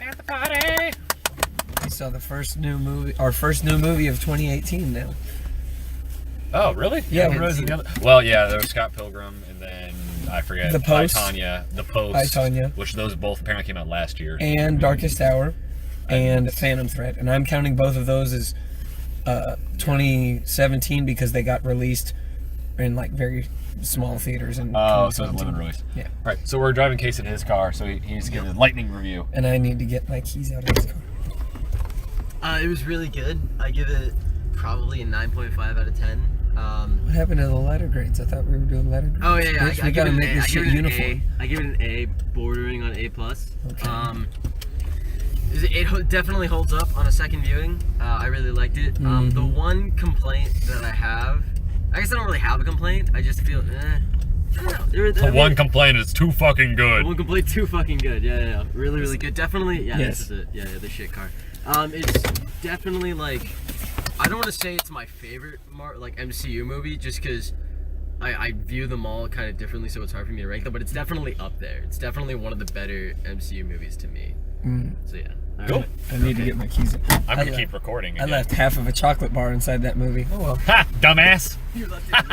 At the party. We saw the first new movie, our first new movie of 2018 now. Oh, really? Yeah. Well, yeah, there was Scott Pilgrim, and then I forget. The Post. The Post. I, Tonya. Which those both apparently came out last year. And Darkest Hour, and Phantom Thread, and I'm counting both of those as 2017 because they got released in like very small theaters. And so it's limited release. Yeah. All right, so we're driving Case in his car, so he needs to give a lightning review. And I need to get my keys out of this car. It was really good. I give it probably a 9.5 out of 10. What happened to the letter grades? I thought we were doing letter grades. Oh yeah, I give gotta it an make A. this I give shit it an uniform. A. I give it an A, bordering on A+. Okay. It definitely holds up on a second viewing. I really liked it. The one complaint that I have, I guess I don't really have a complaint. I just feel, I don't know. One complaint is too fucking good. One complaint, too fucking good. Yeah. Really good. Definitely, yeah, Yes. this is it. Yeah, the shit car. It's definitely like, I don't want to say it's my favorite MCU movie, just because I view them all kind of differently, so it's hard for me to rank them. But it's definitely up there. It's definitely one of the better MCU movies to me. So yeah. All Cool. right. I need to get my keys. I'm gonna keep recording I again. left half of a chocolate bar inside that movie. Oh well. Ha! Dumbass! You left it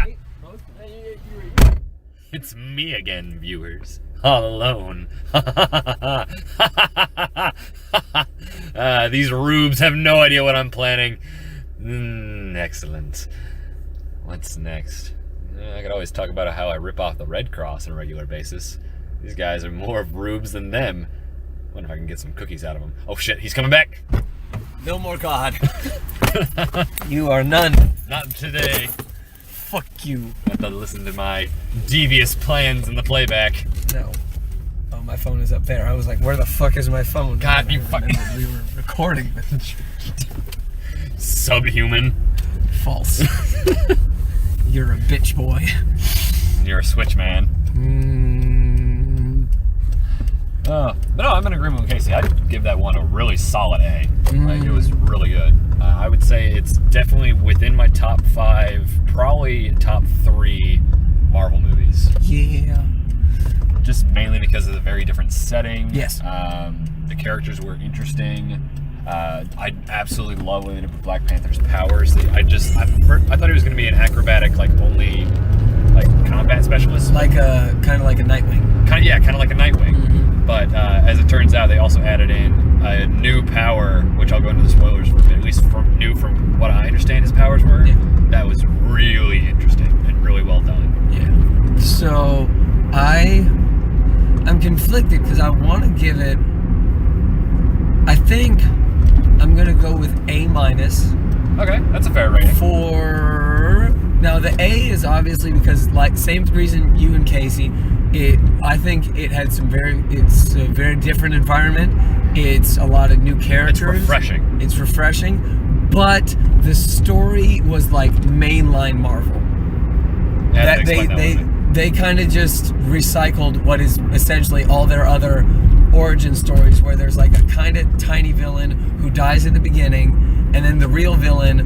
there. It's me again, viewers. All alone. These rubes have no idea what I'm planning. Excellent. What's next? I could always talk about how I rip off the Red Cross on a regular basis. These guys are more of rubes than them. Wonder if I can get some cookies out of them. Oh shit, he's coming back. No more God. You are none. Not today. Fuck you. I have to listen to my devious plans in the playback. No. Oh, my phone is up there. I was like, where the fuck is my phone? God, And you I fucking- remembered we were recording. Subhuman. False. You're a bitch boy. You're a switch man. But no, I'm in agreement with Casey. I'd give that one a really solid A. Like, it was really good. I would say it's definitely within my top 5, probably top 3 Marvel movies. Yeah. Just mainly because of the very different setting. Yes. The characters were interesting. I absolutely love what they did with Black Panther's powers. I thought he was going to be an acrobatic, only combat specialist. Like kind of like a Nightwing. Kind of like a Nightwing. But as it turns out, they also added in a new power, which I'll go into the spoilers for, but at least from what I understand his powers were. Yeah. That was really interesting and really well done. Yeah. So I'm conflicted because I want to give it. I think I'm gonna go with A-. Okay, that's a fair rating. Now the A is obviously because same reason you and Casey. I think it had it's a very different environment. It's a lot of new characters. It's refreshing, but the story was like mainline Marvel. Yeah, That they kind of just recycled what is essentially all their other origin stories, where there's like a kind of tiny villain who dies at the beginning, and then the real villain,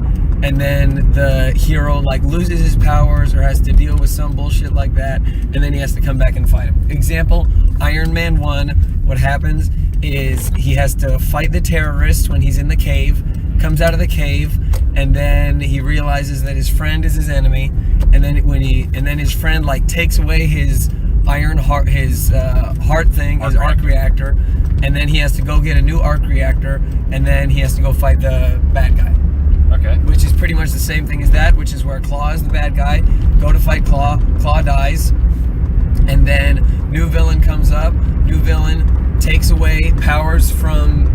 and then the hero loses his powers or has to deal with some bullshit like that, and then he has to come back and fight him. Example, Iron Man 1, what happens is he has to fight the terrorists when he's in the cave, comes out of the cave, and then he realizes that his friend is his enemy, and then his friend takes away his iron heart, his heart thing, his arc reactor, and then he has to go get a new arc reactor, and then he has to go fight the bad guy. Okay. Which is pretty much the same thing as that, which is where Claw is the bad guy. Go to fight Claw. Claw dies. And then new villain comes up. New villain takes away powers from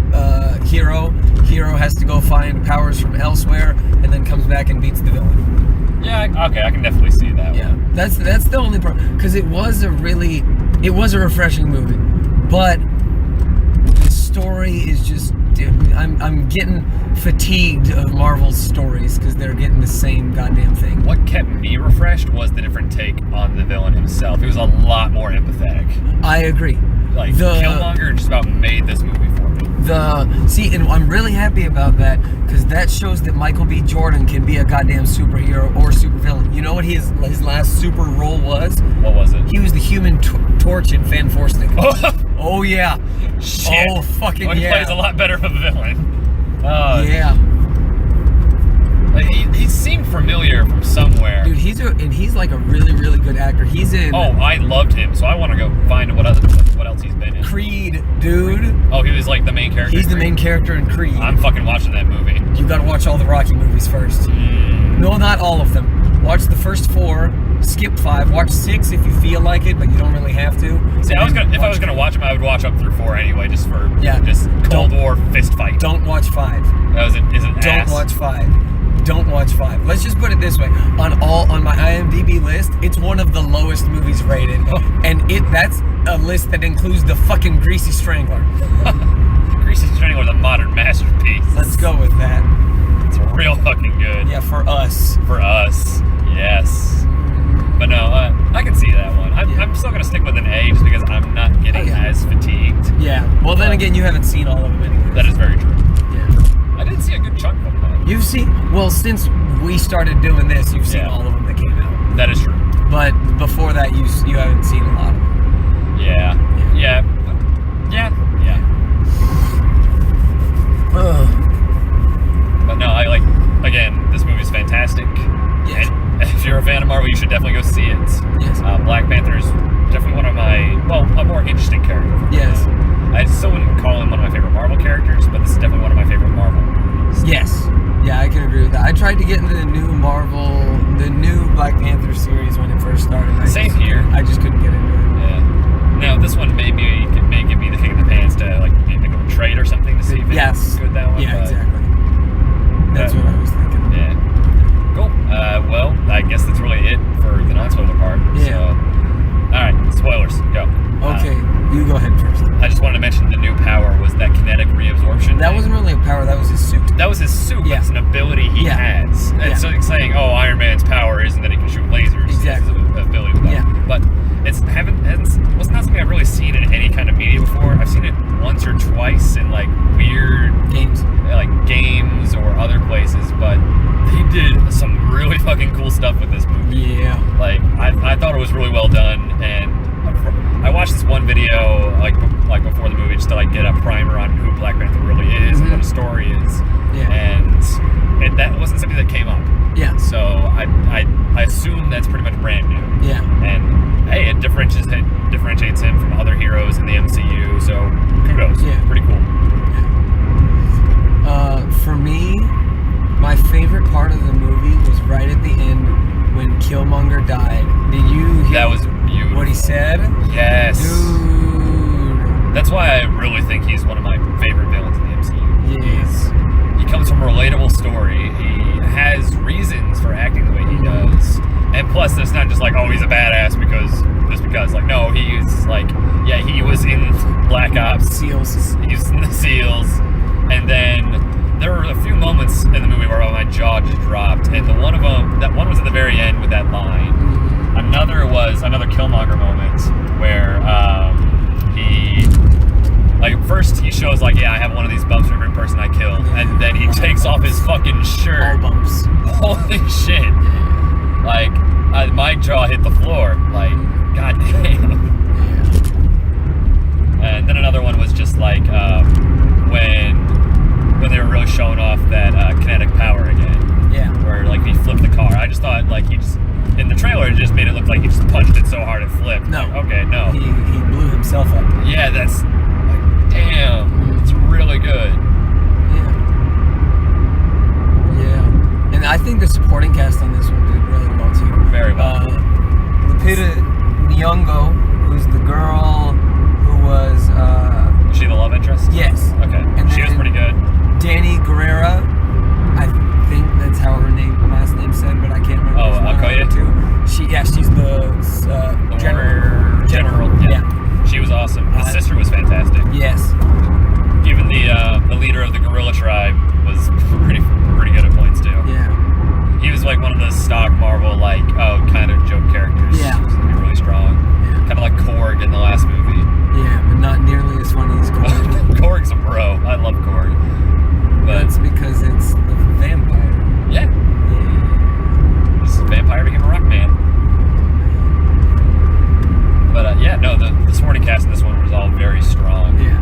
Hero. Hero has to go find powers from elsewhere, and then comes back and beats the villain. Yeah, okay, I can definitely see that. Yeah, that's the only problem. Because it was a refreshing movie. But the story is just... I'm getting fatigued of Marvel's stories because they're getting the same goddamn thing. What kept me refreshed was the different take on the villain himself. He was a lot more empathetic. I agree. Killmonger just about made this movie for me. And I'm really happy about that because that shows that Michael B. Jordan can be a goddamn superhero or supervillain. You know what his last super role was? What was it? He was the Human Torch in Fan Four Stick. Oh yeah. Shit. Oh, fucking He yeah. plays a lot better of a villain. Yeah. He seemed familiar from somewhere. Dude, he's like a really, really good actor. He's in Oh, I loved him, so I want to go find what else he's been in. Creed, dude. Oh, he was like the main character. He's the in Creed? main character in Creed. I'm fucking watching that movie. You gotta watch all the Rocky movies first. No, not all of them. Watch the first 4, skip 5, watch 6 if you feel like it, but you don't really have to. See, if I was gonna watch him, I would watch up through 4 anyway, just for just Cold War fist fight. Don't watch 5. Is it Don't watch 5. Don't watch 5. Let's just put it this way: on my IMDb list, it's one of the lowest movies rated, and that's a list that includes the fucking Greasy Strangler. Greasy Strangler is a modern masterpiece. Let's go with that. It's real fucking good. Yeah, for us. For us, yes. But no, I can see that one. I'm still gonna stick with an A just because I'm not getting as fatigued. Yeah. Well, then again, you haven't seen all of them anyway. That is very true. Yeah. I did see a good chunk of them though. You've seen, well, since we started doing this, you've seen all of them that came out. That is true. But before that, you haven't seen a lot of them. Yeah. But no, I like. Again, this movie's fantastic. Yes. And if you're a fan of Marvel, you should definitely go see it. Yes. Black Panther's definitely one of my, a more interesting character. Yes. I still wouldn't call him one of my favorite Marvel characters, but this is definitely one of my favorite Marvel movies. Yes. Yeah, I can agree with that. I tried to get into the new Black Panther series when it first started. Same here. I just couldn't get into it. Yeah. Now this one may give me the kick in the pants to like maybe pick up a trade or something to see if it's good that one. Yeah, exactly. That's what I was thinking. Yeah. Cool. Well, I guess that's really it for the non-spoiler part. Yeah. So, all right, spoilers. Go. Okay, you go ahead first. I just wanted to mention the new power was that kinetic reabsorption. That wasn't really a power. That was his suit. That was his suit. Yeah. It's an ability he has. It's like saying, "Oh, Iron Man's power isn't that he can shoot lasers." Exactly. It's an ability with that. Yeah. But was not something I've really seen in any kind of media before. I've seen it once or twice in like weird games or other places, but they did some really fucking cool stuff with this movie. Yeah. Like I thought it was really well done, and I watched this one video like before the movie just to like get a primer on who Black Panther really is and what his story is. Yeah. And that wasn't something that came up. Yeah. So I assume that's pretty much brand new. Yeah. And hey, it differentiates him from other heroes in the MCU. So kudos. Yeah. Pretty cool. For me, my favorite part of the movie was right at the end when Killmonger died. Did you hear That was beautiful. what he said? Yes. Dude. That's why I really think he's one of my favorite villains in the MCU. Yes. He comes from a relatable story. He has reasons for acting the way he does. And plus, it's not just like, oh, he's a badass because. Like, no, he's like, yeah, he was in Black Ops. SEALs. He's in the SEALs. And then there were a few moments in the movie where my jaw just dropped. And that one was at the very end with that line. Another was another Killmonger moment where first he shows like, yeah, I have one of these bumps for every person I kill, and then he takes off his fucking shirt. All bumps. Holy shit! Like my jaw hit the floor. Like, goddamn. And then another one was just like when they were really showing off that kinetic power again. Yeah. Where like he flipped the car. I just thought like he just. In the trailer, it just made it look like he just punched it so hard it flipped. No. Like, okay, no. He blew himself up. Yeah, that's like, damn. It's really good. Yeah. And I think the supporting cast on this one did really well too. Very well. Lupita Nyong'o, who's the girl who was. Was she the love interest? Yes. Okay. And She was pretty good. Danny Guerrera, I think that's how her last name said, but I can't remember. Oh, Okoye? She's the general. Yeah. She was awesome. The sister was fantastic. Yes. Even the leader of the gorilla tribe was pretty good at points too. Yeah. He was like one of the stock Marvel kind of joke characters. Yeah. He was really strong. Yeah. Kind of like Korg in the last movie. Yeah, but not nearly as funny as Korg. Korg's a bro. I love Korg. But that's because it's the vampire. Yeah. This vampire became a rock man. But the supporting cast in this one was all very strong. Yeah.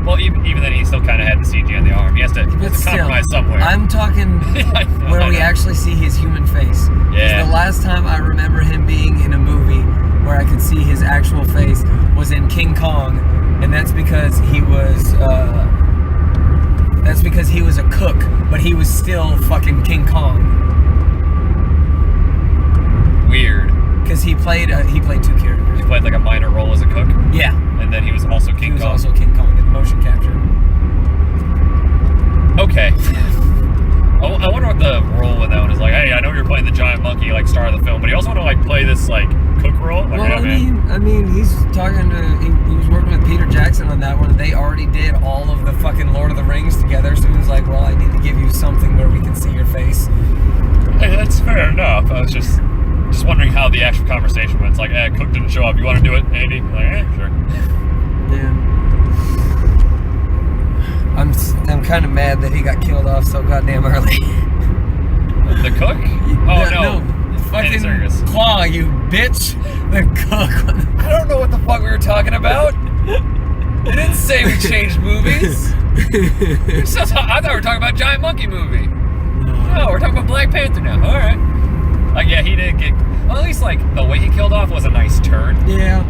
Well, even then, he still kind of had the CG on the arm. He has to compromise somewhere. I'm talking where we actually see his human face. Yeah. The last time I remember him being in a movie where I could see his actual face was in King Kong, and that's because he was a cook, but he was still fucking King Kong. Weird. Because he played two characters. He played like a minor role as a cook. Yeah. And then he was also King Kong. He was also King Kong in the motion capture. Okay. I wonder what the role with that one is like. Hey, I know you're playing the giant monkey, like star of the film, but you also want to like play this like cook role. Like, Well, yeah, I mean, he's talking to. He was working with Peter Jackson on that one. They already did all of the fucking Lord of the Rings together, so he was like, "Well, I need to give you something where we can see your face." Hey, that's fair enough. I was just wondering how the actual conversation went. It's like, cook didn't show up. You want to do it, Andy? Like, sure. Yeah. I'm kind of mad that he got killed off so goddamn early. The cook? Oh no. Fucking Circus. Claw, you bitch. The cook. I don't know what the fuck we were talking about. They didn't say we changed movies. I thought we were talking about Giant Monkey movie. No, we're talking about Black Panther now. All right. Like, yeah, he did get. Well, at least like the way he killed off was a nice turn. Yeah.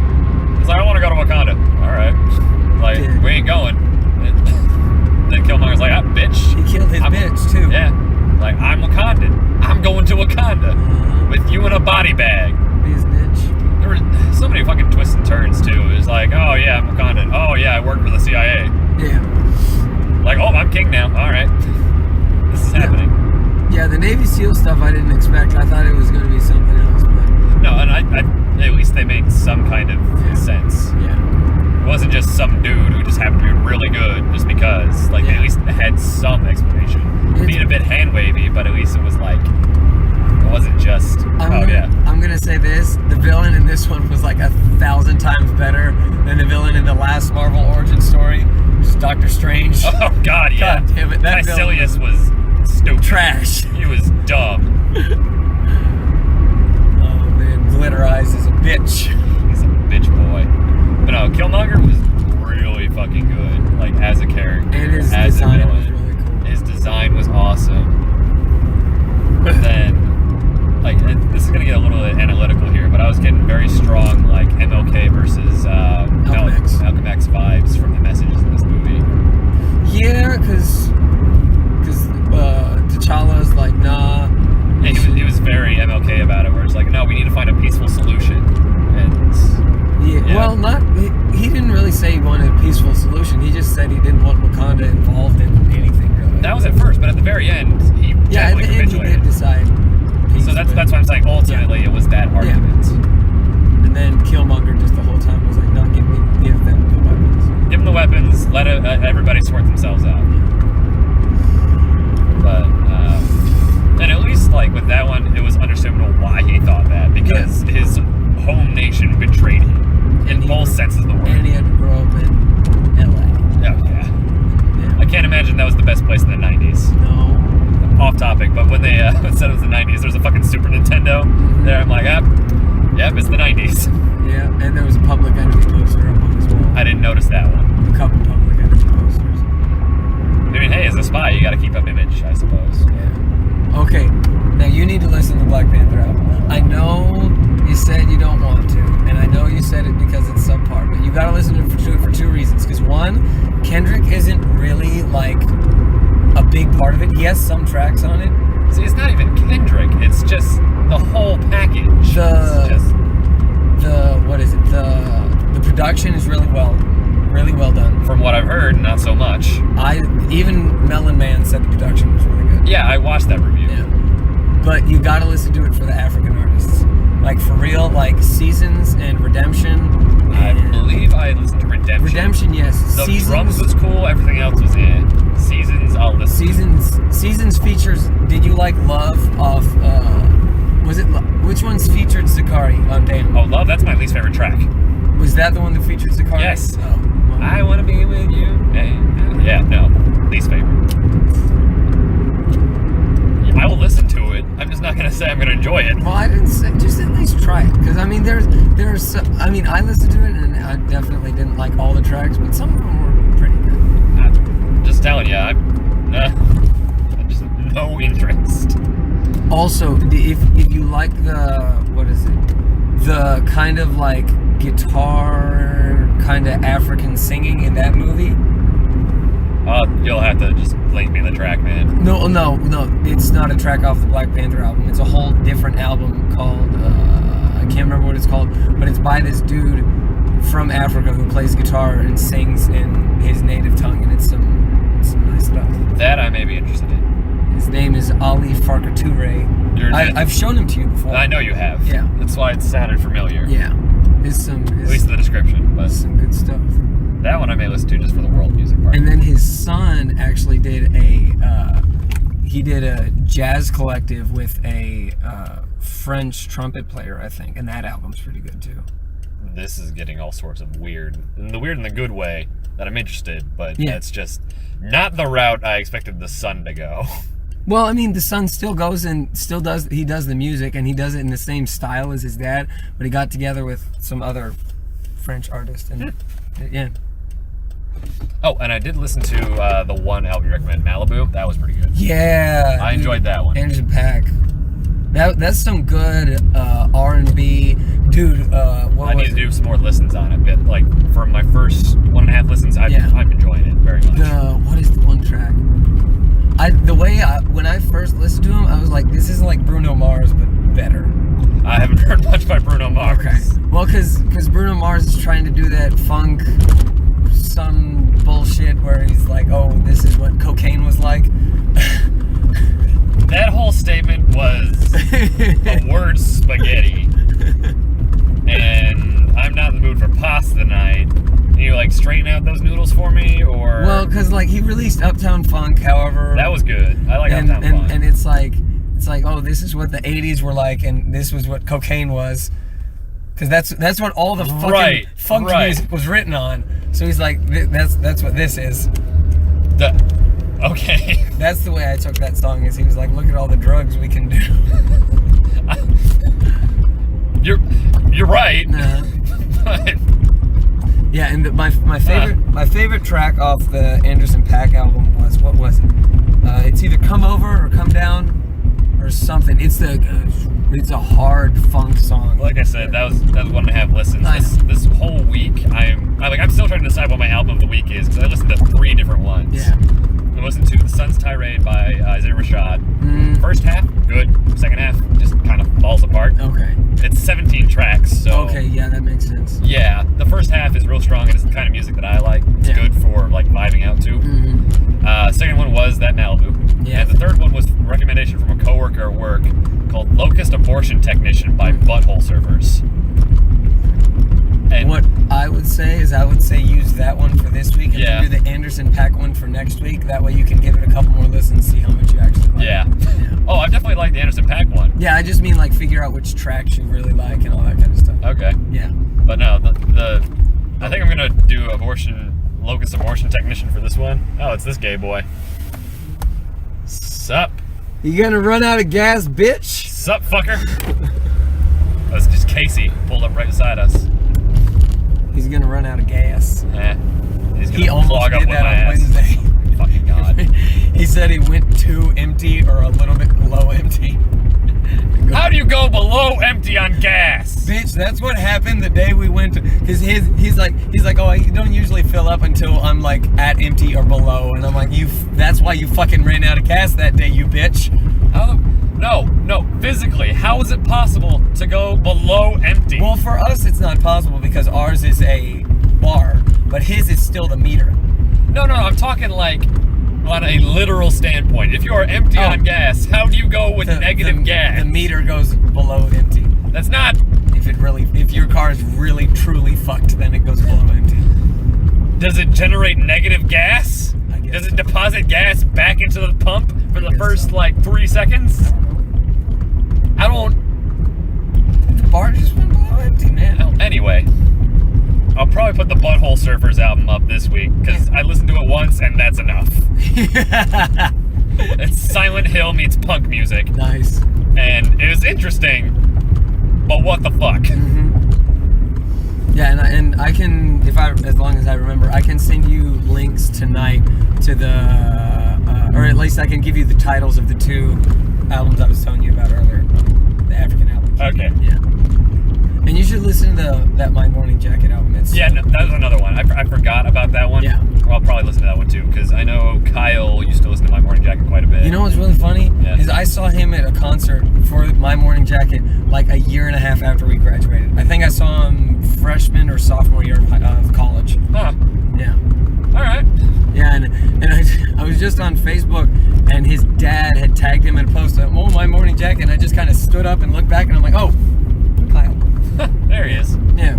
He's like, I want to go to Wakanda. All right. Like, we ain't going. Then Killmonger's like, bitch. He killed his bitch too. Yeah. Like, I'm Wakandan. I'm going to Wakanda with you in a body bag. His bitch. There were so many fucking twists and turns too. It was like, oh yeah, I'm Wakandan. Oh yeah, I work for the CIA. Yeah. Like, oh, I'm king now. All right. This is happening. Yeah, the Navy SEAL stuff I didn't expect. I thought it was going to be something else, but No, and I at least they made some kind of sense. Yeah. It wasn't just some dude who just happened to be really good just because. Like, they at least had some explanation. Being a bit hand wavy, but at least it was like, it wasn't just, I'm going to say this. The villain in this one was like 1,000 times better than the villain in the last Marvel origin story, which is Doctor Strange. Oh, God, yeah. God damn it. That Caecilius was stupid. Trash. He was dumb. Oh, man. Glitter Eyes is a bitch. He's a bitch boy. But no, Killmonger was really fucking good, like, as a character. And his as design a was villain. really cool. His design was awesome. But then, like, and this is gonna get a little analytical here, but I was getting very strong, like, MLK versus Malcolm X vibes from the messages in this movie. Yeah, because T'Challa's like, nah. And he was very MLK about it, where it's like, no, we need to find a peaceful solution. And yeah. Well, he didn't really say he wanted a peaceful solution. He just said he didn't want Wakanda involved in anything really. That was at first, but at the very end, he at the end he did decide. So that's why I'm saying ultimately it was that argument. Yeah. And then Killmonger just the whole time was like, no, give them the weapons. Give them the weapons. Let everybody sort themselves out. But and at least like with that one, it was understandable why he thought that, because his home nation betrayed him in both senses of the word. And he had to grow up in LA. Yeah. I can't imagine that was the best place in the 90s. No. Off topic, but when they said it was the 90s, there's a fucking Super Nintendo there. I'm like, yep, it's the 90s. Yeah, and there was a Public Enemy poster up on his wall. I didn't notice that one. A couple Public Enemy posters. I mean, hey, as a spy, you gotta keep up image, I suppose. Yeah. Okay, now you need to listen to the Black Panther album. I know you said you don't want to, and I know you said it because it's subpar, but you gotta listen to it for two reasons. Because one, Kendrick isn't really like a big part of it. He has some tracks on it. See, it's not even Kendrick. It's just the whole package. The production is really well done. From what I've heard, not so much. Even Melon Man said the production was really good. Yeah, I watched that review. Yeah. But you gotta listen to it for the African artists. Like, for real, like Seasons and Redemption. I believe I listened to Redemption. Redemption, yes. The Seasons, drums was cool, everything else was in. Seasons, I'll listen to. Seasons features, did you like Love off, which one's featured Zakari on Damn? Oh, Love, that's my least favorite track. Was that the one that featured Zakari? Yes. Oh, well. I want to be with you. Hey. Yeah, no. Least favorite. I will listen to it. I'm just not going to say I'm going to enjoy it. Well, I didn't say, just at least try it. Because, I mean, I listened to it and I definitely didn't like all the tracks, but some of them were pretty good. just telling you, I'm just no interest. Also, if you like the kind of like guitar kind of African singing in that movie. You'll have to just link me the track, man. No, it's not a track off the Black Panther album. It's a whole different album called I can't remember what it's called, but it's by this dude from Africa who plays guitar and sings in his native tongue, and it's some nice stuff. That I may be interested in. His name is Ali Farka Toure. I've shown him to you before. I know you have. Yeah. That's why it sounded familiar. Yeah. At least the description, but some good stuff. That one I may listen to just for the world music part. And then his son actually did a jazz collective with a French trumpet player, I think, and that album's pretty good too. This is getting all sorts of weird, and the weird in the good way that I'm interested, but it's just not the route I expected the son to go. Well, I mean, the son still goes and does the music, and he does it in the same style as his dad, but he got together with some other French artist, and yeah. Oh, and I did listen to the one album you recommended, Malibu. That was pretty good. Yeah, I enjoyed that one. Anderson .Paak. That's some good R&B, dude. I need to do some more listens on it, but like for my first 1.5 listens, I'm enjoying it very much. What is the one track? When I first listened to him, I was like, this is like Bruno Mars, but better. I haven't heard much by Bruno Mars. Okay. Well, because Bruno Mars is trying to do that funk, some bullshit where he's like, oh, this is what cocaine was like. That whole statement was a word spaghetti. And I'm not in the mood for pasta tonight. Can you like straighten out those noodles for me, or? Well, because like he released Uptown Funk, however. That was good. I like Uptown Funk. And it's like, oh, this is what the '80s were like, and this was what cocaine was. Because that's what all the fucking funk music was written on. So he's like, that's what this is. Okay. That's the way I took that song. Is he was like, look at all the drugs we can do. You're right. But, yeah, and my favorite track off the Anderson .Paak album was, what was it? It's either Come Over or Come Down or something. It's a hard funk song. Like I said, that was 1.5 listens. Nice. This whole week, I'm still trying to decide what my album of the week is because I listened to 3 different ones. Yeah. I listened to The Sun's Tirade by Isaiah Rashad. First half, good. Second half, just kind of falls apart. Okay. It's 17 tracks, so... Okay, yeah, that makes sense. Yeah, the first half is real strong, and it's the kind of music that I like. It's good for, like, vibing out to. Second one was that Malibu. Yeah. And the third one was a recommendation from a coworker at work called Locust Abortion Technician by Butthole Servers. And what I would say is use that one for this week and then do the Anderson .Paak one for next week. That way you can give it a couple more listens, see how much you actually like. Yeah. Oh, I definitely like the Anderson .Paak one. Yeah, I just mean like figure out which tracks you really like and all that kind of stuff. Okay. Yeah. But no, I think I'm gonna do Locust Abortion Technician for this one. Oh, it's this gay boy. Sup? You gonna run out of gas, bitch? Sup, fucker? That's just Casey pulled up right beside us. He's gonna run out of gas. He's gonna He almost clog up did with that my on ass. Wednesday. Fucking God. He said he went too empty or a little bit below empty. How do you go below empty on gas? Bitch, that's what happened the day we went to. Cause he's like, oh, I don't usually fill up until I'm like at empty or below, and I'm like, that's why you fucking ran out of gas that day, you bitch. No, physically, how is it possible to go below empty? Well, for us, it's not possible because ours is a bar, but his is still the meter. No, I'm talking like on a literal standpoint. If you are empty on gas, how do you go with negative gas? The meter goes below empty. That's not... If your car is really, truly fucked, then it goes below empty. Does it generate negative gas? I guess Does it deposit gas back into the pump for the first, so. like, 3 seconds? I don't... The bar just went below empty, man. Well, anyway, I'll probably put the Butthole Surfers album up this week, because I listened to it once, and that's enough. It's Silent Hill meets punk music. Nice. And it was interesting, but what the fuck? Yeah, and I can, as long as I remember, I can send you links tonight to or at least I can give you the titles of the 2 albums I was telling you about earlier, the African albums. Okay. Yeah. And you should listen to that My Morning Jacket album. Yeah, no, that was another one. I forgot about that one. Yeah. Well, I'll probably listen to that one too, because I know Kyle used to listen to My Morning Jacket quite a bit. You know what's really funny? Yeah. Is I saw him at a concert for My Morning Jacket like a year and a half after we graduated. I think I saw him freshman or sophomore year of college. Huh. Yeah. All right. Yeah, and I was just on Facebook, and his dad had tagged him in a post of, My Morning Jacket, and I just kind of stood up and looked back, and I'm like, oh, Kyle. There he is. Yeah.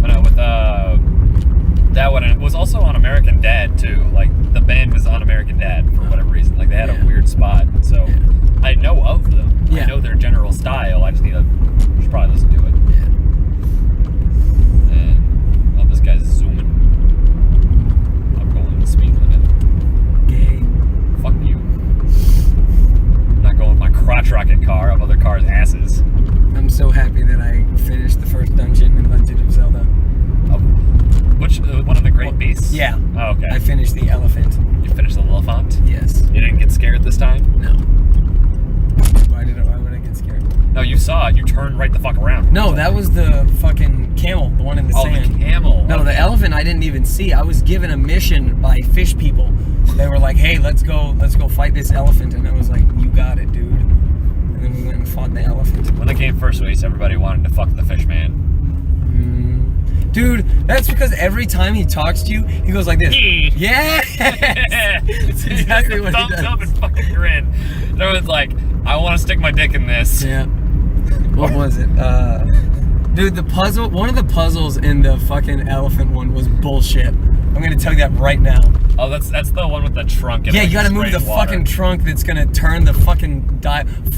But with that one, it was also on American Dad too. Like the band was on American Dad for whatever reason. Like they had a weird spot. So I know of them. Yeah. I know their general style. I just should probably listen to it. Yeah. And this guy's zooming. I'm going the speed limit. Gay. Fuck you. I'm not going with my crotch rocket car up other cars' asses. I'm so happy that I finished the first dungeon in Legend of Zelda. Which one of the great beasts? Yeah. Oh, okay. I finished the elephant. You finished the elephant? Yes. You didn't get scared this time? No. Why would I get scared? No, you saw it. You turned right the fuck around. No, that was the fucking camel, the one in the sand. The camel. No, the elephant I didn't even see. I was given a mission by fish people. They were like, "Hey, let's go fight this elephant," and I was like, "You got it, dude." And then we went and fought the elephant. When the game first released, everybody wanted to fuck the fish man. Dude, that's because every time he talks to you, he goes like this. Yeah. That's exactly what he does. Thumbs up and fucking grin. Everyone's like, I want to stick my dick in this. Yeah. What was it? Dude, one of the puzzles in the fucking elephant one was bullshit. I'm gonna tell you that right now. Oh, that's the one with the trunk. And Yeah, you gotta move the fucking trunk that's gonna turn the fucking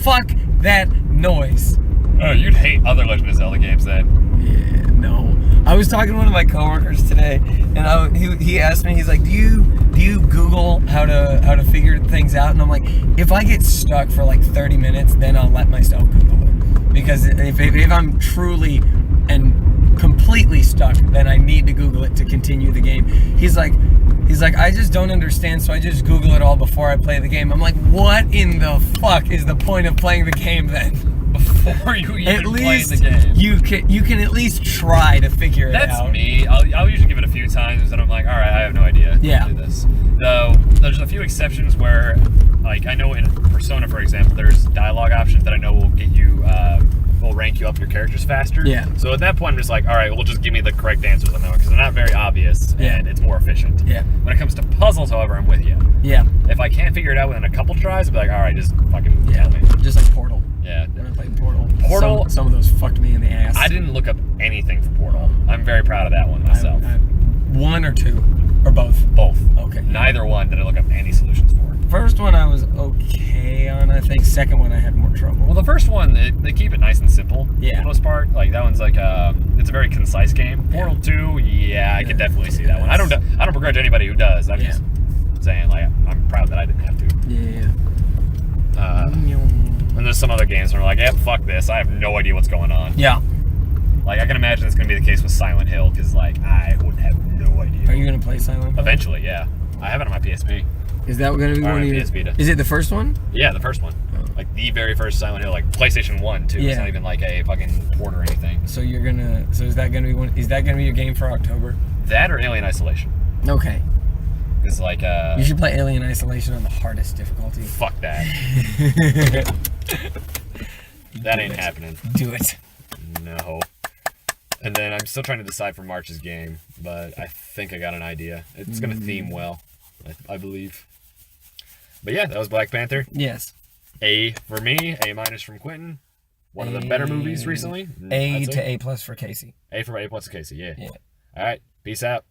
Fuck that noise. Oh, you'd hate other Legend of Zelda games then. Yeah, no. I was talking to one of my coworkers today, and he asked me, he's like, do you Google how to figure things out? And I'm like, if I get stuck for like 30 minutes, then I'll let myself Google it. Because if I'm truly and completely stuck, then I need to Google it to continue the game. He's like, I just don't understand, so I just Google it all before I play the game. I'm like, what in the fuck is the point of playing the game then? Before you even play the game, you can at least try to figure it out. That's me. I'll usually give it a few times, and I'm like, all right, I have no idea how to do this. Though there's a few exceptions where, like I know in Persona, for example, there's dialogue options that I know will get you, will rank you up your characters faster. Yeah. So at that point, I'm just like, all right, well, just give me the correct answers on that one because they're not very obvious and it's more efficient. Yeah. When it comes to puzzles, however, I'm with you. Yeah. If I can't figure it out within a couple tries, I'll be like, all right, just fucking tell me. Just like Portal. Yeah. When I played Portal. Portal. Some of those fucked me in the ass. I didn't look up anything for Portal. I'm very proud of that one myself. One or two, or both? Both. Okay. Neither one did I look up any solutions for. First one I was okay on, I think. Second one I had more trouble. Well, the first one, they keep it nice and simple for the Yeah. most part. Like, that one's like, it's a very concise game. Portal 2, yeah, I can definitely see that one. I don't begrudge anybody who does. I'm just saying, like, I'm proud that I didn't have to. Yeah. And there's some other games where I'm like, yeah, fuck this. I have no idea what's going on. Yeah. Like, I can imagine it's going to be the case with Silent Hill, because, like, I would have no idea. Are you going to play Silent Hill? Eventually, yeah. I have it on my PSP. Is that going to be one of your... PS Vita. Is it the first one? Yeah, the first one. Oh. Like, the very first Silent Hill. Like, PlayStation 1, too. Yeah. It's not even, like, a fucking port or anything. So you're going to... So is that going to be one... Is that going to be your game for October? That or Alien Isolation. Okay. It's like, You should play Alien Isolation on the hardest difficulty. Fuck that. That ain't happening. Do it. No. And then I'm still trying to decide for March's game, but I think I got an idea. It's going to theme well, I believe. But yeah, that was Black Panther. Yes. A for me, A- from Quentin. One of the better movies recently. A to A+ for Casey. A for A+ Casey, yeah. Yeah. All right, peace out.